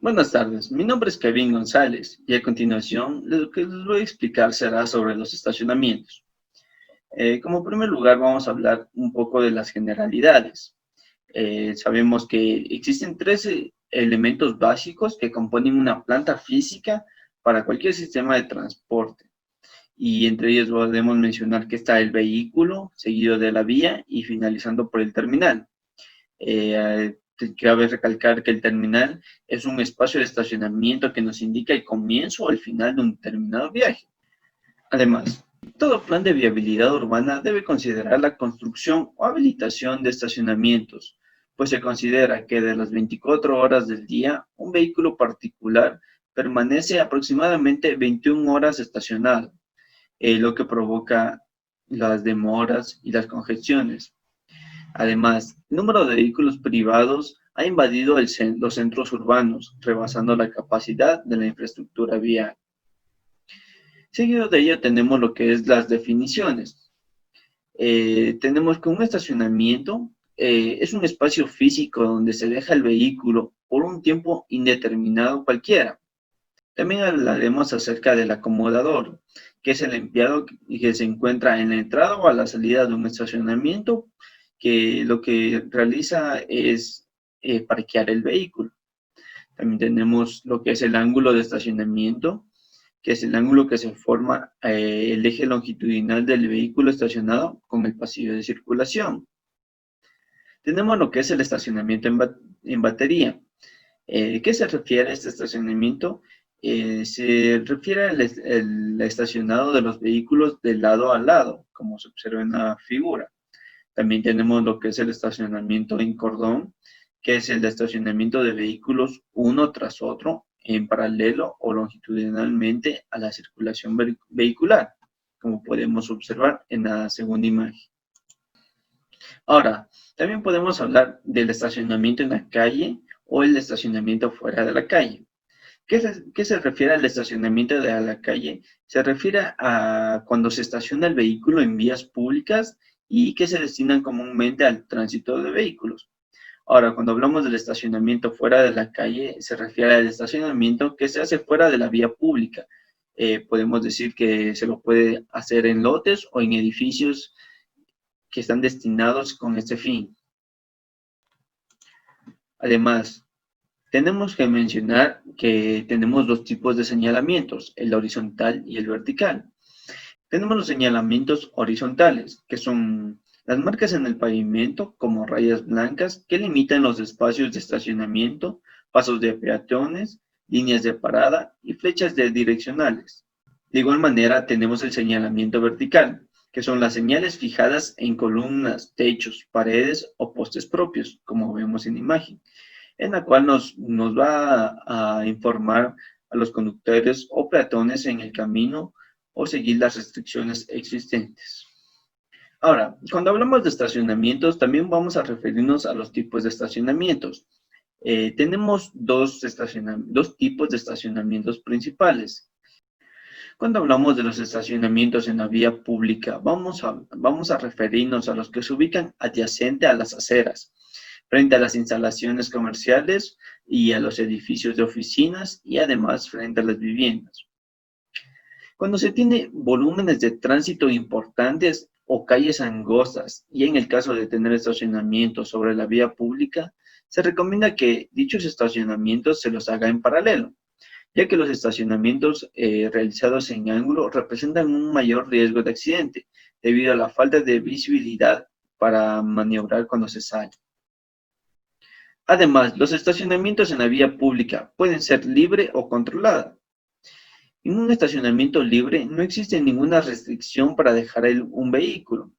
Buenas tardes, mi nombre es Kevin González y a continuación lo que les voy a explicar será sobre los estacionamientos. Como primer lugar vamos a hablar un poco de las generalidades. Sabemos que existen tres elementos básicos que componen una planta física para cualquier sistema de transporte y entre ellos podemos mencionar que está el vehículo, seguido de la vía y finalizando por el terminal. Cabe recalcar que el terminal es un espacio de estacionamiento que nos indica el comienzo o el final de un determinado viaje. Además, todo plan de viabilidad urbana debe considerar la construcción o habilitación de estacionamientos, pues se considera que de las 24 horas del día, un vehículo particular permanece aproximadamente 21 horas estacionado, lo que provoca las demoras y las congestiones. Además, el número de vehículos privados ha invadido los centros urbanos, rebasando la capacidad de la infraestructura vial. Seguido de ello tenemos lo que es las definiciones. Tenemos que un estacionamiento es un espacio físico donde se deja el vehículo por un tiempo indeterminado cualquiera. También hablaremos acerca del acomodador, que es el empleado que se encuentra en la entrada o a la salida de un estacionamiento, que lo que realiza es parquear el vehículo. También tenemos lo que es el ángulo de estacionamiento, que es el ángulo que se forma el eje longitudinal del vehículo estacionado con el pasillo de circulación. Tenemos lo que es el estacionamiento en batería. ¿Qué se refiere a este estacionamiento? Se refiere al estacionado de los vehículos de lado a lado, como se observa en la figura. También tenemos lo que es el estacionamiento en cordón, que es el estacionamiento de vehículos uno tras otro en paralelo o longitudinalmente a la circulación vehicular, como podemos observar en la segunda imagen. Ahora, también podemos hablar del estacionamiento en la calle o el estacionamiento fuera de la calle. ¿Qué se refiere al estacionamiento de la calle? Se refiere a cuando se estaciona el vehículo en vías públicas y que se destinan comúnmente al tránsito de vehículos. Ahora, cuando hablamos del estacionamiento fuera de la calle, se refiere al estacionamiento que se hace fuera de la vía pública. Podemos decir que se lo puede hacer en lotes o en edificios que están destinados con este fin. Además, tenemos que mencionar que tenemos dos tipos de señalamientos, el horizontal y el vertical. Tenemos los señalamientos horizontales, que son las marcas en el pavimento como rayas blancas que limitan los espacios de estacionamiento, pasos de peatones, líneas de parada y flechas direccionales. De igual manera, tenemos el señalamiento vertical, que son las señales fijadas en columnas, techos, paredes o postes propios, como vemos en la imagen, en la cual nos va a informar a los conductores o peatones en el camino o seguir las restricciones existentes. Ahora, cuando hablamos de estacionamientos, también vamos a referirnos a los tipos de estacionamientos. Tenemos dos tipos de estacionamientos principales. Cuando hablamos de los estacionamientos en la vía pública, vamos a referirnos a los que se ubican adyacente a las aceras, frente a las instalaciones comerciales y a los edificios de oficinas y además frente a las viviendas. Cuando se tiene volúmenes de tránsito importantes o calles angostas y en el caso de tener estacionamientos sobre la vía pública, se recomienda que dichos estacionamientos se los haga en paralelo, ya que los estacionamientos realizados en ángulo representan un mayor riesgo de accidente debido a la falta de visibilidad para maniobrar cuando se sale. Además, los estacionamientos en la vía pública pueden ser libre o controlada. En un estacionamiento libre no existe ninguna restricción para dejar un vehículo.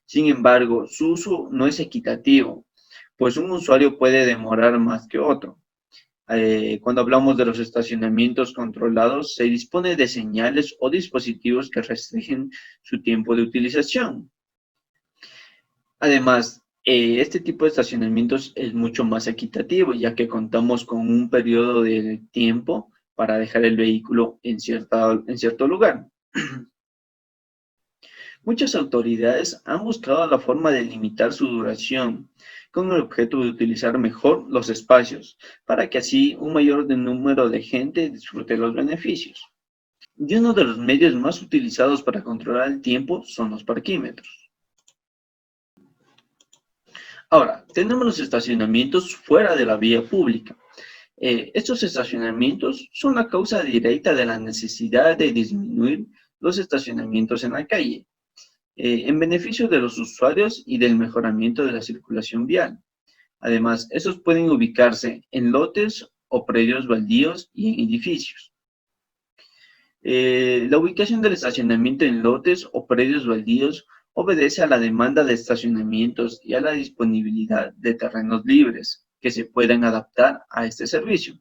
Sin embargo, su uso no es equitativo, pues un usuario puede demorar más que otro. Cuando hablamos de los estacionamientos controlados, se dispone de señales o dispositivos que restringen su tiempo de utilización. Además, este tipo de estacionamientos es mucho más equitativo, ya que contamos con un periodo de tiempo para dejar el vehículo en cierto lugar. Muchas autoridades han buscado la forma de limitar su duración, con el objeto de utilizar mejor los espacios, para que así un mayor número de gente disfrute los beneficios. Y uno de los medios más utilizados para controlar el tiempo son los parquímetros. Ahora, tenemos los estacionamientos fuera de la vía pública. Estos estacionamientos son la causa directa de la necesidad de disminuir los estacionamientos en la calle, en beneficio de los usuarios y del mejoramiento de la circulación vial. Además, estos pueden ubicarse en lotes o predios baldíos y en edificios. La ubicación del estacionamiento en lotes o predios baldíos obedece a la demanda de estacionamientos y a la disponibilidad de terrenos libres que se puedan adaptar a este servicio.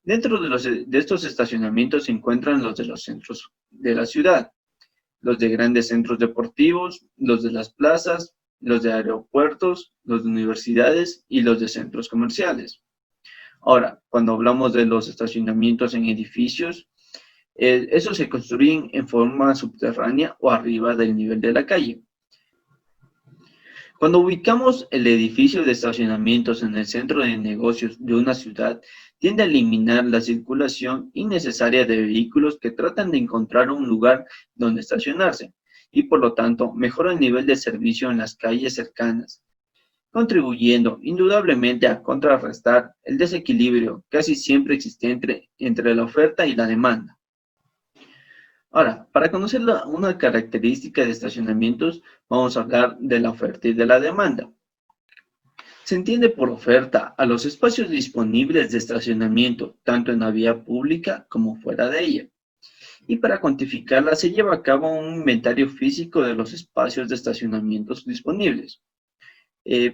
Dentro de estos estacionamientos se encuentran los de los centros de la ciudad, los de grandes centros deportivos, los de las plazas, los de aeropuertos, los de universidades y los de centros comerciales. Ahora, cuando hablamos de los estacionamientos en edificios, esos se construyen en forma subterránea o arriba del nivel de la calle. Cuando ubicamos el edificio de estacionamientos en el centro de negocios de una ciudad, tiende a eliminar la circulación innecesaria de vehículos que tratan de encontrar un lugar donde estacionarse y por lo tanto mejora el nivel de servicio en las calles cercanas, contribuyendo indudablemente a contrarrestar el desequilibrio casi siempre existente entre la oferta y la demanda. Ahora, para conocer una característica de estacionamientos, vamos a hablar de la oferta y de la demanda. Se entiende por oferta a los espacios disponibles de estacionamiento, tanto en la vía pública como fuera de ella. Y para cuantificarla se lleva a cabo un inventario físico de los espacios de estacionamientos disponibles.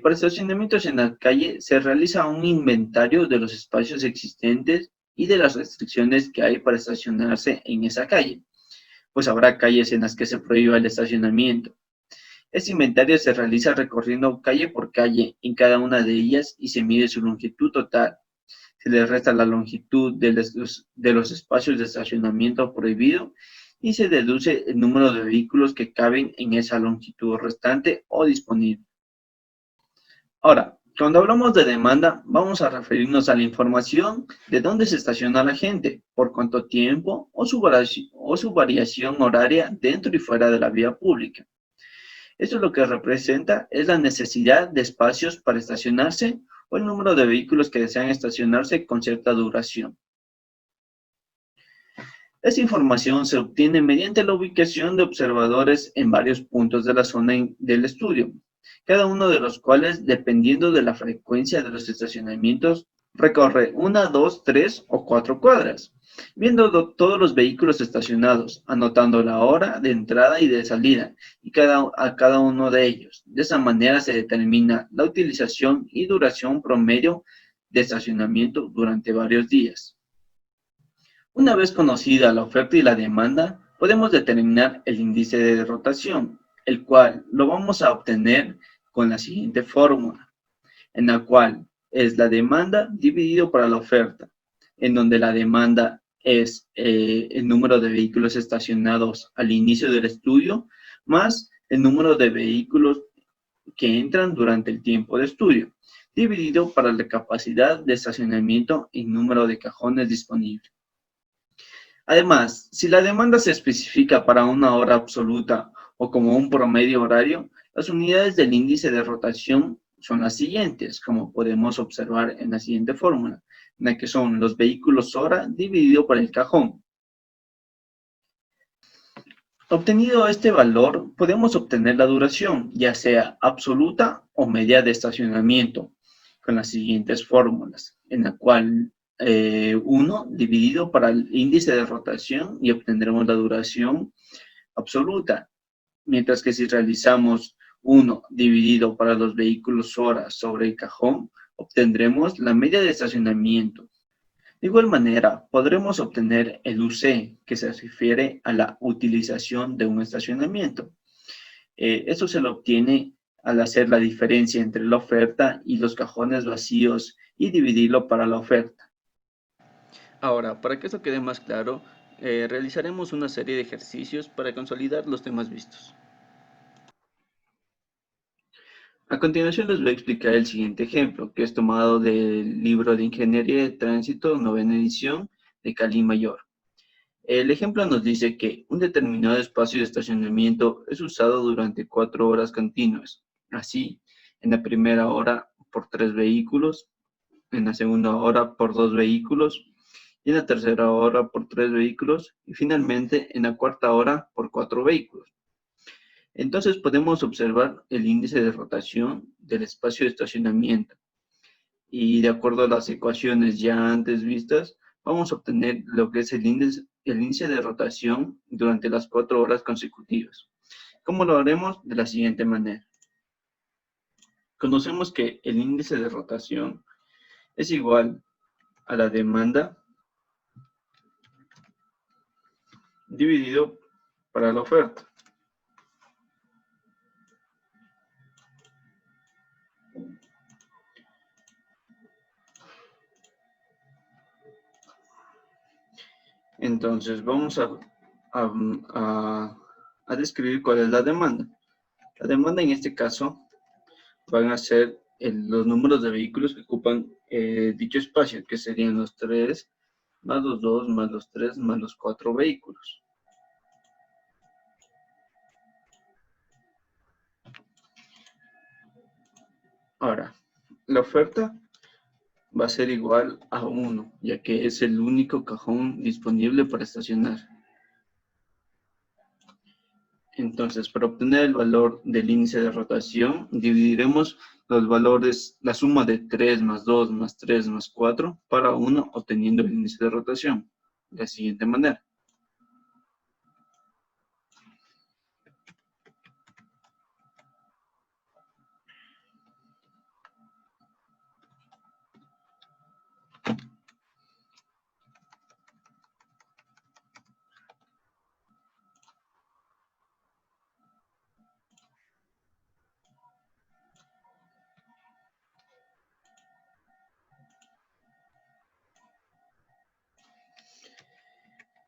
Para estacionamientos en la calle se realiza un inventario de los espacios existentes y de las restricciones que hay para estacionarse en esa calle, pues habrá calles en las que se prohíba el estacionamiento. Este inventario se realiza recorriendo calle por calle en cada una de ellas y se mide su longitud total. Se le resta la longitud de los espacios de estacionamiento prohibido y se deduce el número de vehículos que caben en esa longitud restante o disponible. Ahora, cuando hablamos de demanda, vamos a referirnos a la información de dónde se estaciona la gente, por cuánto tiempo o su variación horaria dentro y fuera de la vía pública. Esto lo que representa es la necesidad de espacios para estacionarse o el número de vehículos que desean estacionarse con cierta duración. Esta información se obtiene mediante la ubicación de observadores en varios puntos de la zona del estudio, cada uno de los cuales, dependiendo de la frecuencia de los estacionamientos, recorre 1, 2, 3 o 4 cuadras, viendo todos los vehículos estacionados, anotando la hora de entrada y de salida a cada uno de ellos. De esa manera se determina la utilización y duración promedio de estacionamiento durante varios días. Una vez conocida la oferta y la demanda, podemos determinar el índice de rotación, el cual lo vamos a obtener con la siguiente fórmula, en la cual es la demanda dividido por la oferta, en donde la demanda es el número de vehículos estacionados al inicio del estudio, más el número de vehículos que entran durante el tiempo de estudio, dividido para la capacidad de estacionamiento en número de cajones disponibles. Además, si la demanda se especifica para una hora absoluta o como un promedio horario, las unidades del índice de rotación son las siguientes, como podemos observar en la siguiente fórmula, en la que son los vehículos hora dividido por el cajón. Obtenido este valor, podemos obtener la duración, ya sea absoluta o media de estacionamiento, con las siguientes fórmulas, en la cual 1 dividido para el índice de rotación y obtendremos la duración absoluta, mientras que si realizamos 1 dividido para los vehículos hora sobre el cajón, obtendremos la media de estacionamiento. De igual manera, podremos obtener el UC, que se refiere a la utilización de un estacionamiento. Esto se lo obtiene al hacer la diferencia entre la oferta y los cajones vacíos y dividirlo para la oferta. Ahora, para que esto quede más claro, realizaremos una serie de ejercicios para consolidar los temas vistos. A continuación les voy a explicar el siguiente ejemplo, que es tomado del libro de Ingeniería de Tránsito, novena edición, de Cali Mayor. El ejemplo nos dice que un determinado espacio de estacionamiento es usado durante 4 horas continuas. Así, en la primera hora por 3 vehículos, en la segunda hora por 2 vehículos, y en la tercera hora por 3 vehículos, y finalmente en la cuarta hora por 4 vehículos. Entonces podemos observar el índice de rotación del espacio de estacionamiento y de acuerdo a las ecuaciones ya antes vistas, vamos a obtener lo que es el índice de rotación durante las 4 horas consecutivas. ¿Cómo lo haremos? De la siguiente manera. Conocemos que el índice de rotación es igual a la demanda dividido para la oferta. Entonces vamos a describir cuál es la demanda. La demanda en este caso van a ser los números de vehículos que ocupan dicho espacio, que serían los 3 más los 2 más los 3 más los 4 vehículos. Ahora, la oferta va a ser igual a 1, ya que es el único cajón disponible para estacionar. Entonces, para obtener el valor del índice de rotación, dividiremos los valores, la suma de 3 más 2 más 3 más 4 para 1, obteniendo el índice de rotación de la siguiente manera.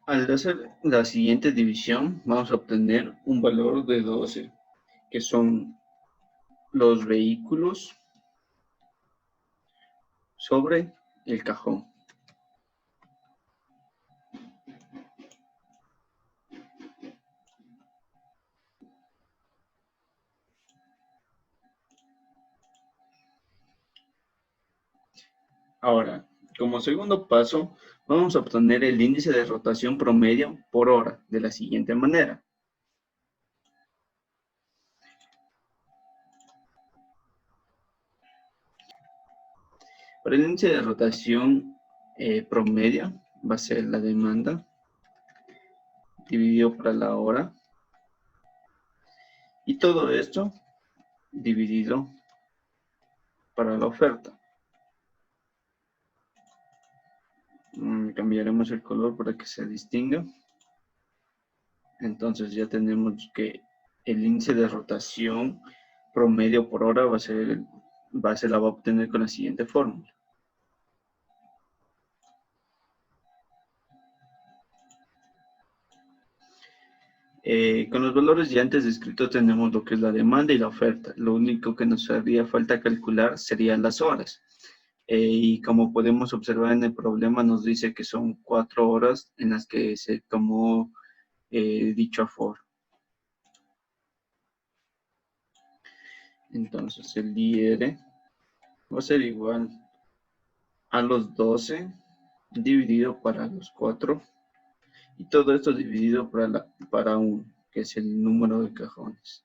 Al hacer la siguiente división, vamos a obtener un valor de 12, que son los vehículos sobre el cajón. Ahora, como segundo paso, vamos a obtener el índice de rotación promedio por hora de la siguiente manera. Para el índice de rotación promedio va a ser la demanda dividido por la hora y todo esto dividido para la oferta. Cambiaremos el color para que se distinga. Entonces ya tenemos que el índice de rotación promedio por hora la va a obtener con la siguiente fórmula. Con los valores ya antes descritos tenemos lo que es la demanda y la oferta. Lo único que nos haría falta calcular serían las horas. Y como podemos observar en el problema nos dice que son 4 horas en las que se tomó dicho aforo. Entonces el IR va a ser igual a los 12 dividido para los 4 y todo esto dividido para 1, que es el número de cajones.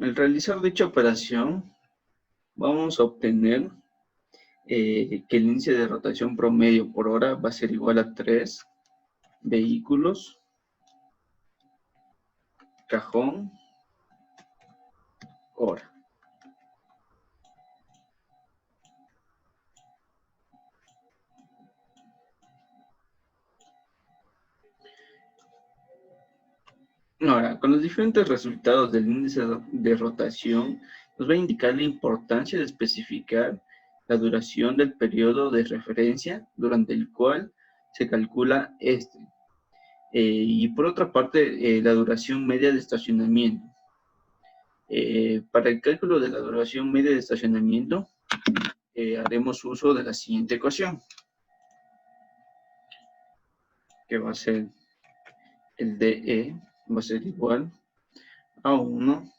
Al realizar dicha operación, vamos a obtener que el índice de rotación promedio por hora va a ser igual a 3 vehículos, cajón, hora. Ahora, con los diferentes resultados del índice de rotación, nos va a indicar la importancia de especificar la duración del periodo de referencia durante el cual se calcula este. Y por otra parte, la duración media de estacionamiento. Para el cálculo de la duración media de estacionamiento, haremos uso de la siguiente ecuación, que va a ser el DE, va a ser igual a 1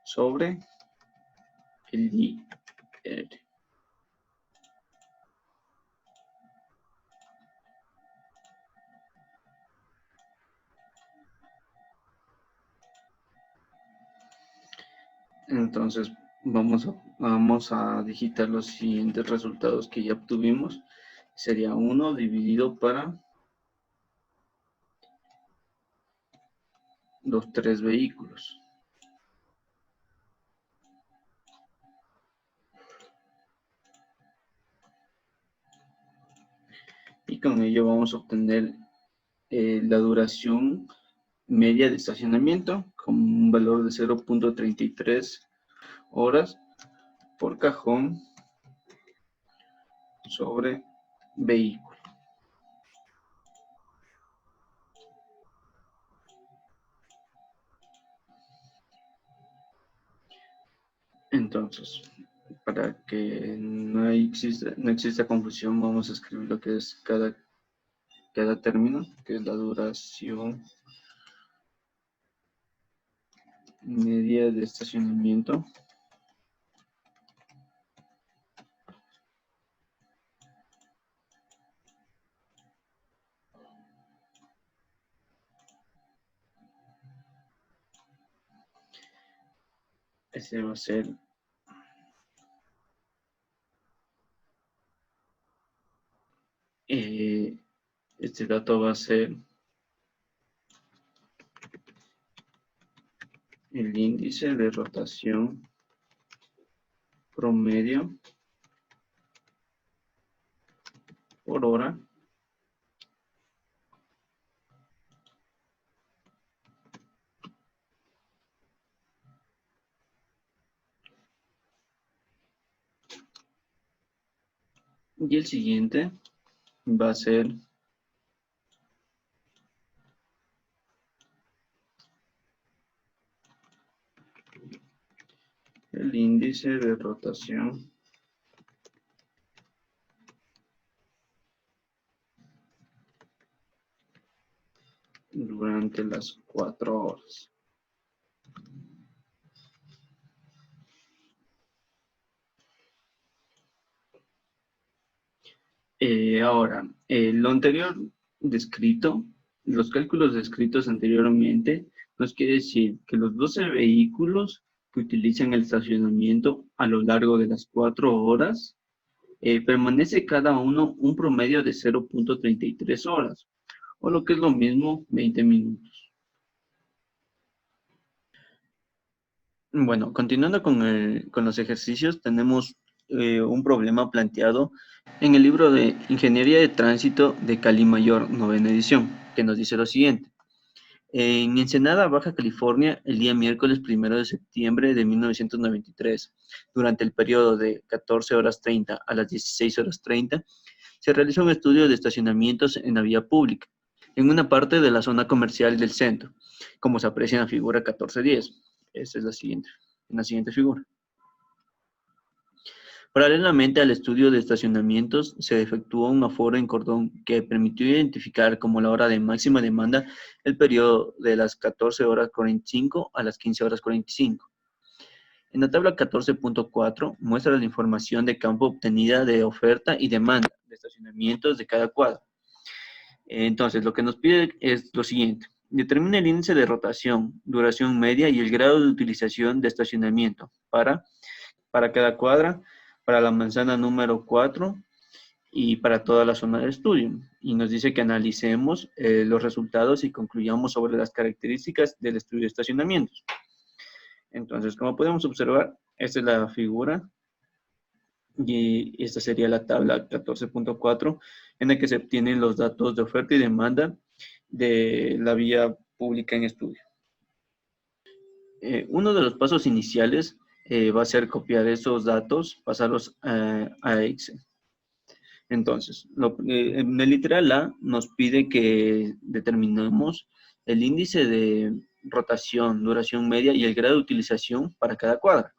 sobre el IR. Entonces, vamos a digitar los siguientes resultados que ya obtuvimos. Sería 1 dividido para los 3 vehículos. Y con ello vamos a obtener la duración media de estacionamiento con un valor de 0.33 horas por cajón sobre vehículo. Entonces, para que no exista confusión, vamos a escribir lo que es cada término, que es la duración media de estacionamiento. Ese va a ser este dato va a ser el índice de rotación promedio por hora y el siguiente va a ser el índice de rotación durante las 4 horas. Ahora, lo anterior descrito, los cálculos descritos anteriormente, nos quiere decir que los 12 vehículos que utilizan el estacionamiento a lo largo de las 4 horas, permanece cada uno un promedio de 0.33 horas, o lo que es lo mismo, 20 minutos. Bueno, continuando con los ejercicios, tenemos un problema planteado en el libro de Ingeniería de Tránsito de Cali Mayor, novena edición, que nos dice lo siguiente. En Ensenada, Baja California, el día miércoles 1 de septiembre de 1993, durante el periodo de 14 horas 30 a las 16 horas 30, se realizó un estudio de estacionamientos en la vía pública, en una parte de la zona comercial del centro, como se aprecia en la figura 1410. Esta es la siguiente figura. Paralelamente al estudio de estacionamientos, se efectuó un aforo en cordón que permitió identificar como la hora de máxima demanda el periodo de las 14 horas 45 a las 15 horas 45. En la tabla 14.4 muestra la información de campo obtenida de oferta y demanda de estacionamientos de cada cuadro. Entonces, lo que nos pide es lo siguiente. Determina el índice de rotación, duración media y el grado de utilización de estacionamiento para cada cuadra, para la manzana número 4 y para toda la zona de estudio. Y nos dice que analicemos los resultados y concluyamos sobre las características del estudio de estacionamientos. Entonces, como podemos observar, esta es la figura y esta sería la tabla 14.4 en la que se obtienen los datos de oferta y demanda de la vía pública en estudio. Uno de los pasos iniciales va a ser copiar esos datos, pasarlos a Excel. Entonces, en el literal A nos pide que determinemos el índice de rotación, duración media y el grado de utilización para cada cuadra.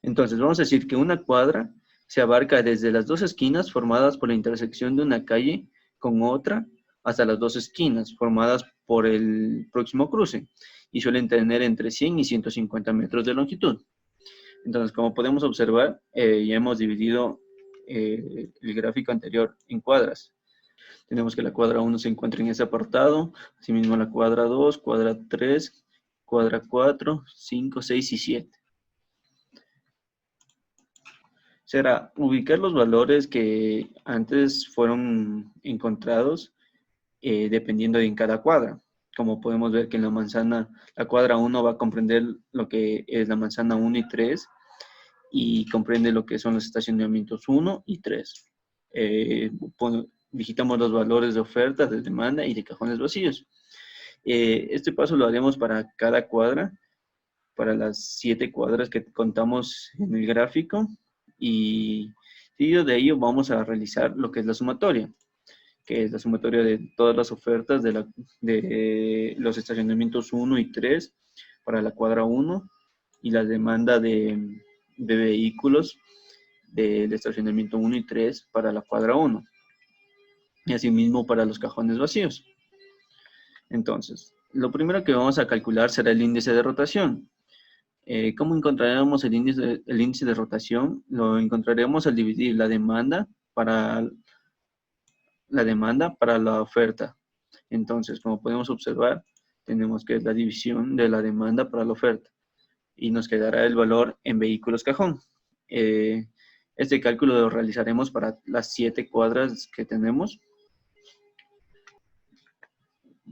Entonces, vamos a decir que una cuadra se abarca desde las dos esquinas formadas por la intersección de una calle con otra hasta las dos esquinas formadas por el próximo cruce y suelen tener entre 100 y 150 metros de longitud. Entonces, como podemos observar, ya hemos dividido el gráfico anterior en cuadras. Tenemos que la cuadra 1 se encuentra en ese apartado, asimismo la cuadra 2, cuadra 3, cuadra 4, 5, 6 y 7. Será ubicar los valores que antes fueron encontrados dependiendo de en cada cuadra. Como podemos ver que en la manzana, la cuadra 1 va a comprender lo que es la manzana 1 y 3 y comprende lo que son los estacionamientos 1 y 3. Digitamos los valores de oferta, de demanda y de cajones vacíos. Este paso lo haremos para cada cuadra, para las 7 cuadras que contamos en el gráfico, y seguido de ello vamos a realizar lo que es la sumatoria, que es la sumatoria de todas las ofertas de los estacionamientos 1 y 3 para la cuadra 1 y la demanda de vehículos del estacionamiento 1 y 3 para la cuadra 1 y asimismo para los cajones vacíos. Entonces, lo primero que vamos a calcular será el índice de rotación. ¿Cómo encontraremos el índice de rotación? Lo encontraremos al dividir la demanda para la oferta. Entonces, como podemos observar, tenemos que es la división de la demanda para la oferta y nos quedará el valor en vehículos cajón. Este cálculo lo realizaremos para las 7 cuadras que tenemos.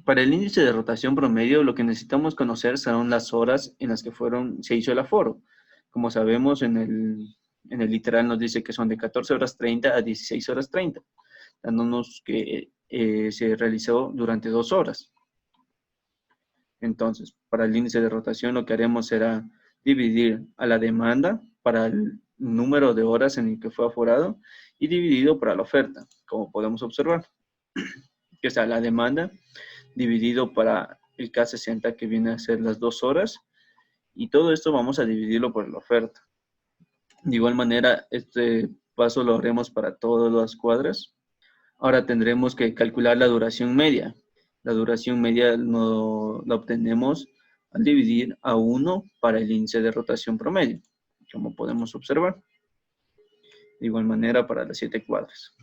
Para el índice de rotación promedio, lo que necesitamos conocer son las horas en las que se hizo el aforo. Como sabemos, en el literal nos dice que son de 14 horas 30 a 16 horas 30, dándonos que se realizó durante 2 horas. Entonces, para el índice de rotación lo que haremos será dividir a la demanda para el número de horas en el que fue aforado y dividido para la oferta, como podemos observar, que está la demanda dividido para el K60 que viene a ser las 2 horas y todo esto vamos a dividirlo por la oferta. De igual manera, este paso lo haremos para todas las cuadras. Ahora tendremos que calcular la duración media. La duración media la obtenemos al dividir a 1 para el índice de rotación promedio, como podemos observar. De igual manera para las 7 cuadras.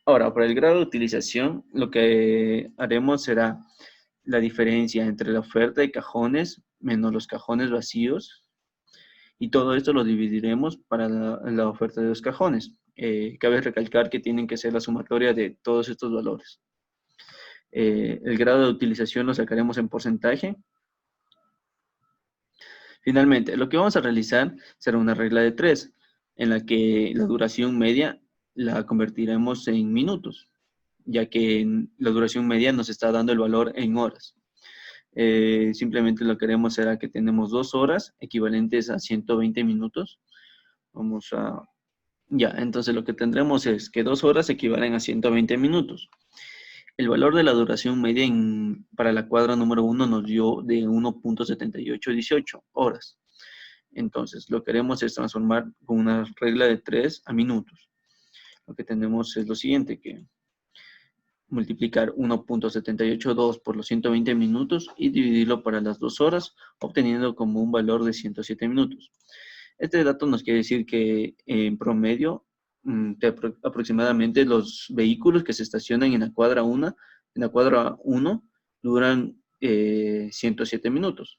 Ahora, para el grado de utilización, lo que haremos será la diferencia entre la oferta de cajones menos los cajones vacíos, y todo esto lo dividiremos para la oferta de los cajones. Cabe recalcar que tienen que ser la sumatoria de todos estos valores. El grado de utilización lo sacaremos en porcentaje. Finalmente, lo que vamos a realizar será una regla de 3, en la que la duración media la convertiremos en minutos, ya que la duración media nos está dando el valor en horas. Simplemente lo que haremos será que tenemos 2 horas equivalentes a 120 minutos. Entonces lo que tendremos es que 2 horas equivalen a 120 minutos. El valor de la duración media para la cuadra número 1 nos dio de 1.7818 horas. Entonces, lo que haremos es transformar con una regla de 3 a minutos. Lo que tenemos es lo siguiente, que multiplicar 1.782 por los 120 minutos y dividirlo para las 2 horas, obteniendo como un valor de 107 minutos. Este dato nos quiere decir que en promedio, aproximadamente los vehículos que se estacionan en la cuadra 1, duran 107 minutos.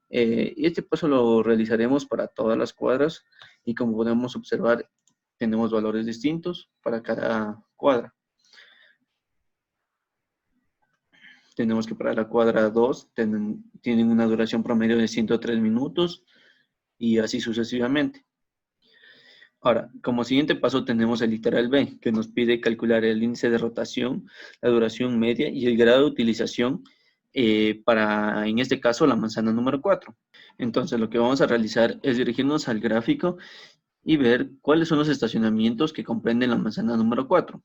Y este paso lo realizaremos para todas las cuadras y como podemos observar, tenemos valores distintos para cada cuadra. Tenemos que para la cuadra 2 tienen una duración promedio de 103 minutos y así sucesivamente. Ahora, como siguiente paso tenemos el literal B, que nos pide calcular el índice de rotación, la duración media y el grado de utilización para, en este caso, la manzana número 4. Entonces, lo que vamos a realizar es dirigirnos al gráfico y ver cuáles son los estacionamientos que comprenden la manzana número 4.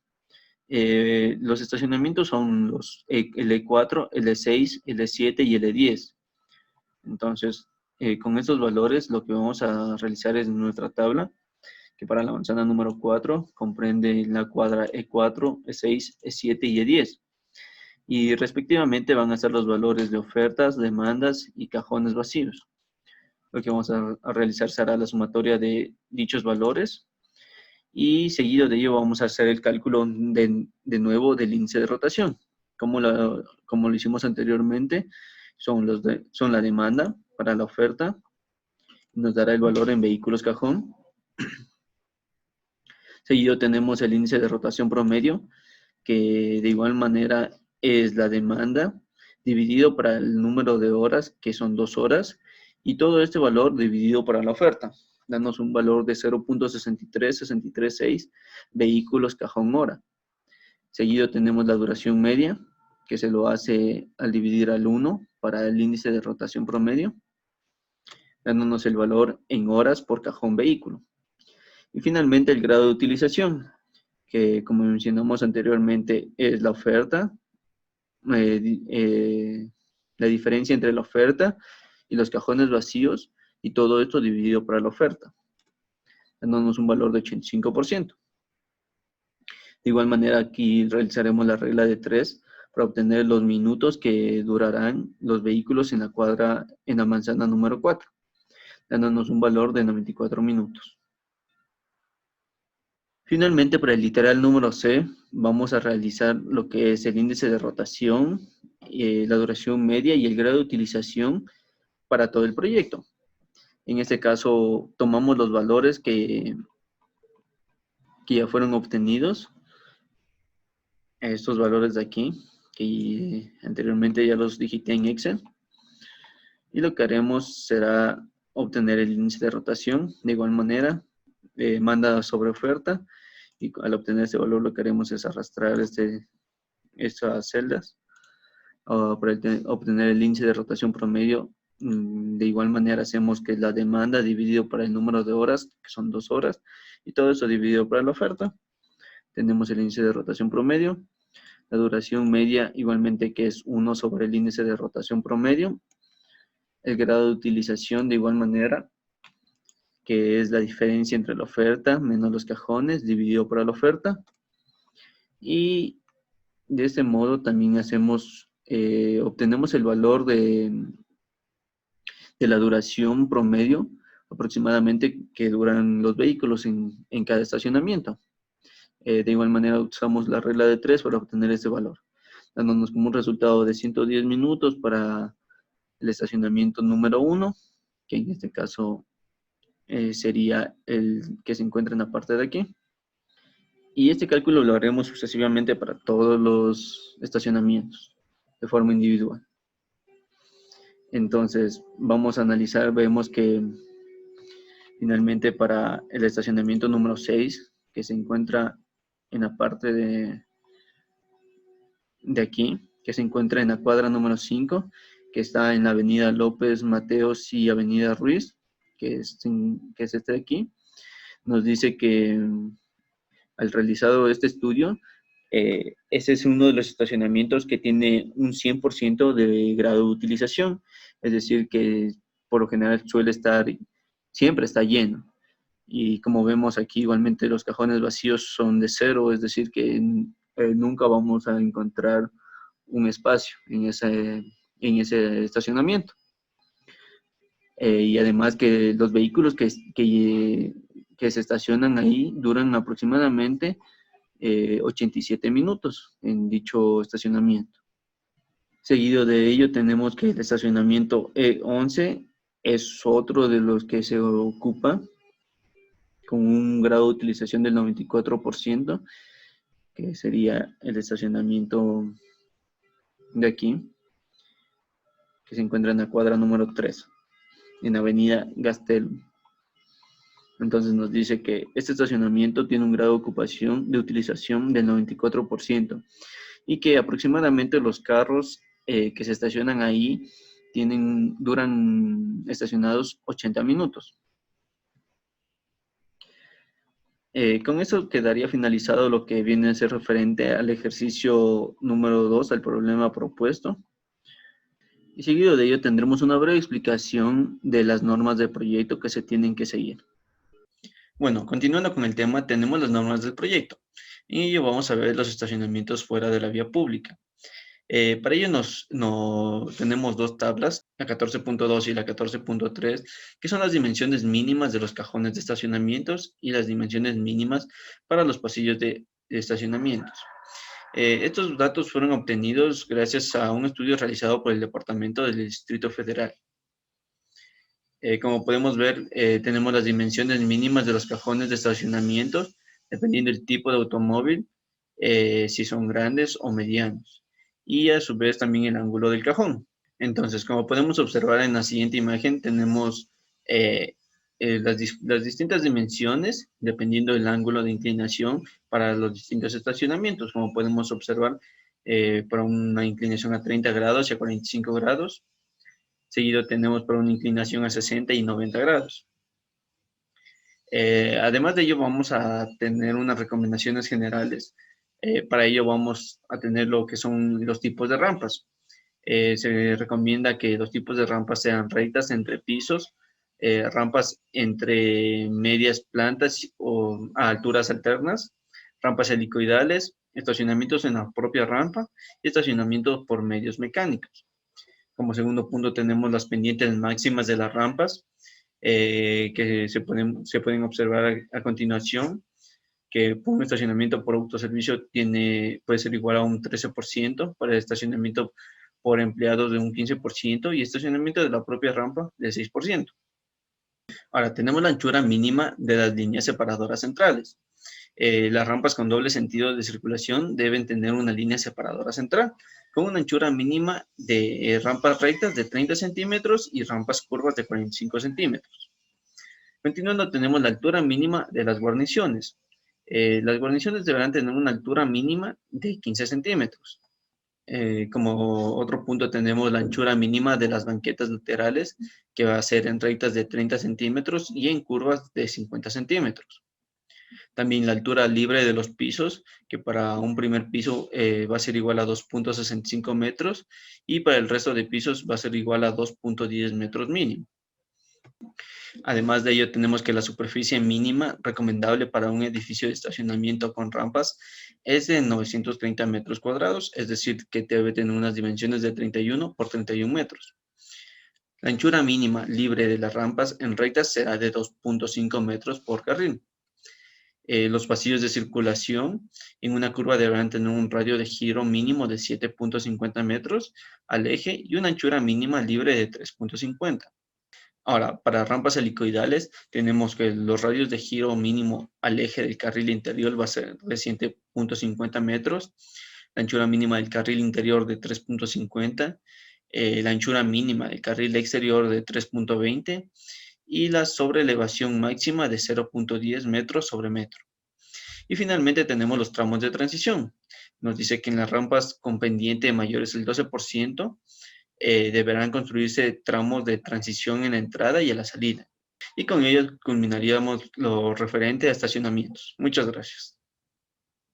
Los estacionamientos son los L4, L6, L7 y L10. Entonces, con estos valores, lo que vamos a realizar es nuestra tabla, que para la manzana número 4 comprende la cuadra E4, E6, E7 y E10. Y respectivamente van a ser los valores de ofertas, demandas y cajones vacíos. Lo que vamos a realizar será la sumatoria de dichos valores y seguido de ello vamos a hacer el cálculo de nuevo del índice de rotación. Como lo hicimos anteriormente, son la demanda para la oferta, nos dará el valor en vehículos cajón. Seguido tenemos el índice de rotación promedio, que de igual manera es la demanda dividido para el número de horas, que son 2 horas, y todo este valor dividido para la oferta, dándonos un valor de 0.63636 vehículos cajón hora. Seguido tenemos la duración media, que se lo hace al dividir al 1 para el índice de rotación promedio, dándonos el valor en horas por cajón vehículo. Y finalmente el grado de utilización, que como mencionamos anteriormente es la oferta, la diferencia entre la oferta y los cajones vacíos, y todo esto dividido para la oferta, dándonos un valor de 85%. De igual manera aquí realizaremos la regla de 3 para obtener los minutos que durarán los vehículos en la manzana número 4, dándonos un valor de 94 minutos. Finalmente, para el literal número C, vamos a realizar lo que es el índice de rotación, la duración media y el grado de utilización para todo el proyecto. En este caso, tomamos los valores que ya fueron obtenidos, estos valores de aquí, que anteriormente ya los digité en Excel. Y lo que haremos será obtener el índice de rotación, de igual manera, demanda sobre oferta, y al obtener este valor lo que haremos es arrastrar estas celdas para obtener el índice de rotación promedio. De igual manera hacemos que la demanda dividido por el número de horas, que son 2 horas, y todo eso dividido por la oferta. Tenemos el índice de rotación promedio, la duración media igualmente que es 1 sobre el índice de rotación promedio, el grado de utilización de igual manera, que es la diferencia entre la oferta menos los cajones dividido por la oferta. Y de este modo también obtenemos el valor de la duración promedio aproximadamente que duran los vehículos en cada estacionamiento. De igual manera usamos la regla de 3 para obtener este valor, dándonos como un resultado de 110 minutos para el estacionamiento número 1, que en este caso sería el que se encuentra en la parte de aquí. Y este cálculo lo haremos sucesivamente para todos los estacionamientos, de forma individual. Entonces, vamos a analizar, vemos que finalmente para el estacionamiento número 6, que se encuentra en la parte de aquí, que se encuentra en la cuadra número 5, que está en la avenida López Mateos y avenida Ruiz, que es este de aquí, nos dice que al realizado este estudio, ese es uno de los estacionamientos que tiene un 100% de grado de utilización, es decir, que por lo general siempre está lleno. Y como vemos aquí, igualmente los cajones vacíos son de 0, es decir, que nunca vamos a encontrar un espacio en ese estacionamiento. Y además que los vehículos que se estacionan ahí duran aproximadamente 87 minutos en dicho estacionamiento. Seguido de ello tenemos que el estacionamiento E11 es otro de los que se ocupa con un grado de utilización del 94%, que sería el estacionamiento de aquí, que se encuentra en la cuadra número 3, en avenida Gastelum. Entonces nos dice que este estacionamiento tiene un grado de utilización del 94% y que aproximadamente los carros que se estacionan ahí duran estacionados 80 minutos. Con eso quedaría finalizado lo que viene a ser referente al ejercicio número 2, al problema propuesto. Y seguido de ello tendremos una breve explicación de las normas del proyecto que se tienen que seguir. Bueno, continuando con el tema, tenemos las normas del proyecto y ello vamos a ver los estacionamientos fuera de la vía pública. Para ello tenemos dos tablas, la 14.2 y la 14.3, que son las dimensiones mínimas de los cajones de estacionamientos y las dimensiones mínimas para los pasillos de estacionamientos. Estos datos fueron obtenidos gracias a un estudio realizado por el Departamento del Distrito Federal. Como podemos ver, tenemos las dimensiones mínimas de los cajones de estacionamiento, dependiendo del tipo de automóvil, si son grandes o medianos, y a su vez también el ángulo del cajón. Entonces, como podemos observar en la siguiente imagen, tenemos las distintas dimensiones, dependiendo del ángulo de inclinación para los distintos estacionamientos. Como podemos observar, para una inclinación a 30 grados y a 45 grados, seguido tenemos para una inclinación a 60 y 90 grados. Además de ello, vamos a tener unas recomendaciones generales. Para ello vamos a tener lo que son los tipos de rampas. Se recomienda que los tipos de rampas sean rectas entre pisos, rampas entre medias plantas o a alturas alternas, rampas helicoidales, estacionamientos en la propia rampa y estacionamientos por medios mecánicos. Como segundo punto tenemos las pendientes máximas de las rampas, que se pueden observar a continuación, que un estacionamiento por autoservicio puede ser igual a un 13%, para el estacionamiento por empleados de un 15% y estacionamiento de la propia rampa del 6%. Ahora, tenemos la anchura mínima de las líneas separadoras centrales. Las rampas con doble sentido de circulación deben tener una línea separadora central con una anchura mínima de rampas rectas de 30 centímetros y rampas curvas de 45 centímetros. Continuando, tenemos la altura mínima de las guarniciones. Las guarniciones deberán tener una altura mínima de 15 centímetros. Como otro punto tenemos la anchura mínima de las banquetas laterales, que va a ser en rectas de 30 centímetros y en curvas de 50 centímetros. También la altura libre de los pisos, que para un primer piso va a ser igual a 2.65 metros y para el resto de pisos va a ser igual a 2.10 metros mínimo. Además de ello, tenemos que la superficie mínima recomendable para un edificio de estacionamiento con rampas es de 930 metros cuadrados, es decir, que debe tener unas dimensiones de 31 por 31 metros. La anchura mínima libre de las rampas en rectas será de 2.5 metros por carril. Los pasillos de circulación en una curva deberán tener un radio de giro mínimo de 7.50 metros al eje y una anchura mínima libre de 3.50. Ahora, para rampas helicoidales, tenemos que los radios de giro mínimo al eje del carril interior va a ser de 7.50 metros, la anchura mínima del carril interior de 3.50, la anchura mínima del carril exterior de 3.20 y la sobreelevación máxima de 0.10 metros sobre metro. Y finalmente tenemos los tramos de transición. Nos dice que en las rampas con pendiente mayores el 12%, deberán construirse tramos de transición en la entrada y en la salida. Y con ello culminaríamos lo referente a estacionamientos. Muchas gracias.